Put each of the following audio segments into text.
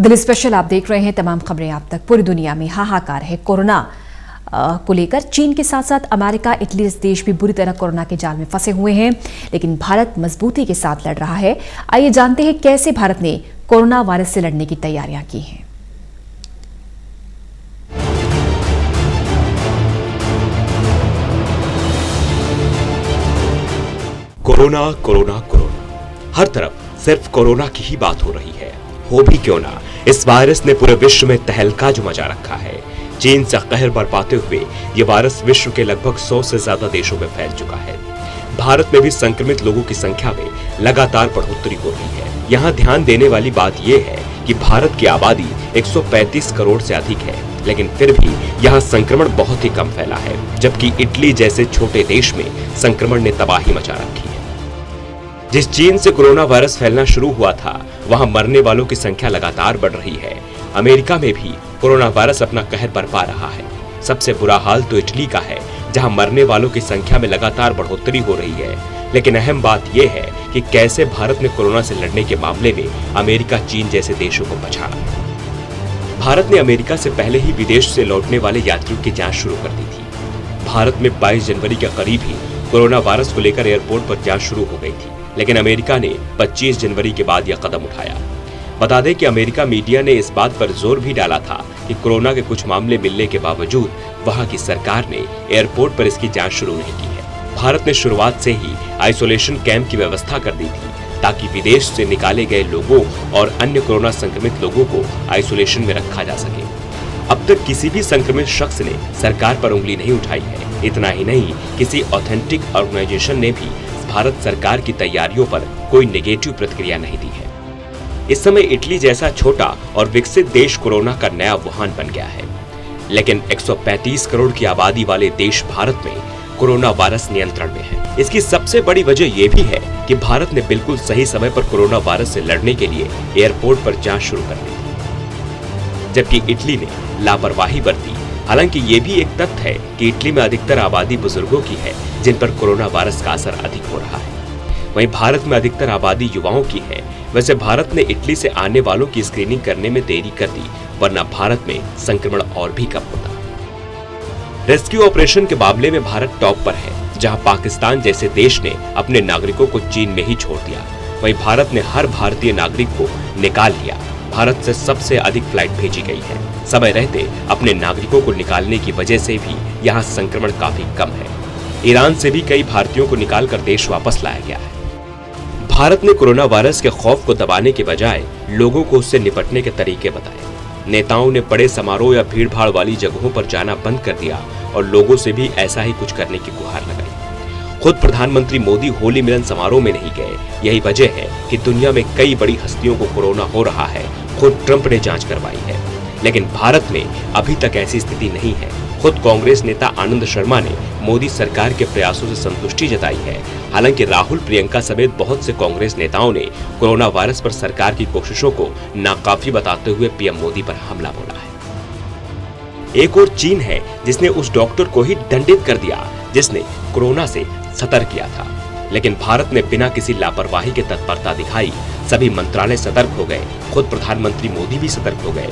Delhi special आप देख रहे हैं। तमाम खबरें आप तक। पूरी दुनिया में हाहाकार है कोरोना को लेकर। चीन के साथ साथ अमेरिका, इटली जैसे देश भी बुरी तरह कोरोना के जाल में फंसे हुए हैं, लेकिन भारत मजबूती के साथ लड़ रहा है। आइए जानते हैं कैसे भारत ने कोरोना वायरस से लड़ने की तैयारियां की हैं। कोरोना कोरोना कोरोना, हर तरफ सिर्फ कोरोना की ही बात हो रही है। हो भी क्यों ना, इस वायरस ने पूरे विश्व में तहलका जो मचा रखा है। चीन से कहर बरपाते हुए ये वायरस विश्व के लगभग 100 से ज्यादा देशों में फैल चुका है। भारत में भी संक्रमित लोगों की संख्या में लगातार बढ़ोतरी हो रही है। यहाँ ध्यान देने वाली बात यह है कि भारत की आबादी 135 करोड़ से अधिक है, लेकिन फिर भी यहाँ संक्रमण बहुत ही कम फैला है, जबकि इटली जैसे छोटे देश में संक्रमण ने तबाही मचा रखी है। जिस चीन से कोरोना वायरस फैलना शुरू हुआ था, वहां मरने वालों की संख्या लगातार बढ़ रही है। अमेरिका में भी कोरोना वायरस अपना कहर बरपा रहा है। सबसे बुरा हाल तो इटली का है, जहां मरने वालों की संख्या में लगातार बढ़ोतरी हो रही है। लेकिन अहम बात यह है कि कैसे भारत ने कोरोना से लड़ने के मामले में अमेरिका, चीन जैसे देशों को बचाया। भारत ने अमेरिका से पहले ही विदेश से लौटने वाले यात्रियों की जांच शुरू कर दी थी। भारत में 22 जनवरी के करीब ही कोरोना वायरस को लेकर एयरपोर्ट पर जांच शुरू हो गई थी, लेकिन अमेरिका ने 25 जनवरी के बाद यह कदम उठाया। बता दें कि अमेरिका मीडिया ने इस बात पर जोर भी डाला था कि कोरोना के कुछ मामले मिलने के बावजूद वहां की सरकार ने एयरपोर्ट पर इसकी जांच शुरू नहीं की है। भारत ने शुरुआत से ही आइसोलेशन कैंप की व्यवस्था कर दी थी, ताकि विदेश से निकाले गए लोगों और अन्य कोरोना संक्रमित लोगों को आइसोलेशन में रखा जा सके। अब तक किसी भी संक्रमित शख्स ने सरकार पर उंगली नहीं उठाई है। इतना ही नहीं, किसी ऑथेंटिक ऑर्गेनाइजेशन ने भी भारत सरकार की तैयारियों पर कोई नेगेटिव प्रतिक्रिया नहीं दी है। इस समय इटली जैसा छोटा और विकसित देश कोरोना का नया वुहान बन गया है, लेकिन 135 करोड़ की आबादी वाले देश भारत में कोरोना वायरस नियंत्रण में है। इसकी सबसे बड़ी वजह यह भी है कि भारत ने बिल्कुल सही समय पर कोरोना वायरस से लड़ने के लिए एयरपोर्ट पर जांच शुरू कर दी थी, जबकि इटली ने लापरवाही बरती। हालांकि ये भी एक तथ्य है कि इटली में अधिकतर आबादी बुजुर्गों की है, जिन पर कोरोना वायरस का असर अधिक हो रहा है। वहीं भारत में अधिकतर आबादी युवाओं की है। वैसे भारत ने इटली से आने वालों की स्क्रीनिंग करने में देरी कर दी, वरना भारत में संक्रमण और भी कम होता। रेस्क्यू ऑपरेशन के मामले में भारत टॉप पर है, जहां पाकिस्तान जैसे देश ने अपने नागरिकों को चीन में ही छोड़ दिया। वहीं भारत ने हर भारतीय नागरिक को निकाल लिया। भारत से सबसे अधिक फ्लाइट भेजी गई है। समय रहते अपने नागरिकों को निकालने की वजह से भी यहाँ संक्रमण काफी कम है। ईरान से भी कई भारतीयों को निकालकर देश वापस लाया गया है। भारत ने कोरोना वायरस के खौफ को दबाने के बजाय लोगों को उससे निपटने के तरीके बताए। नेताओं ने बड़े समारोह या भीड़-भाड़ वाली जगहों पर जाना बंद कर दिया और लोगों से भी ऐसा ही कुछ करने की गुहार लगाई। खुद प्रधानमंत्री मोदी होली मिलन समारोह में नहीं गए। यही वजह है कि दुनिया में कई बड़ी हस्तियों को कोरोना हो रहा है। खुद ट्रंप ने जांच करवाई है, लेकिन भारत में अभी तक ऐसी स्थिति नहीं है। खुद कांग्रेस नेता आनंद शर्मा ने मोदी सरकार के प्रयासों से संतुष्टि जताई है। हालांकि राहुल, प्रियंका समेत बहुत से कांग्रेस नेताओं ने कोरोना वायरस पर सरकार की कोशिशों को नाकाफी बताते हुए पीएम मोदी पर हमला बोला है। एक और चीन है, जिसने उस डॉक्टर को ही दंडित कर दिया जिसने कोरोना से सतर्क किया था। लेकिन भारत ने बिना किसी लापरवाही के तत्परता दिखाई। सभी मंत्रालय सतर्क हो गए। खुद प्रधानमंत्री मोदी भी सतर्क हो गए।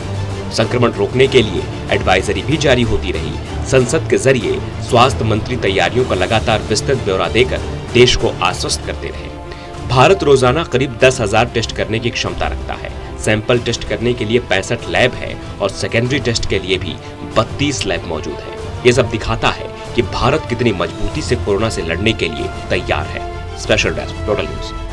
संक्रमण रोकने के लिए एडवाइजरी भी जारी होती रही। संसद के जरिए स्वास्थ्य मंत्री तैयारियों का लगातार विस्तृत ब्यौरा देकर देश को आश्वस्त करते रहे। भारत रोजाना करीब 10,000 टेस्ट करने की क्षमता रखता है। सैंपल टेस्ट करने के लिए 65 लैब है और सेकेंडरी टेस्ट के लिए भी 32 लैब मौजूद है। ये सब दिखाता है कि भारत कितनी मजबूती से कोरोना से लड़ने के लिए तैयार है। Special desk, total news.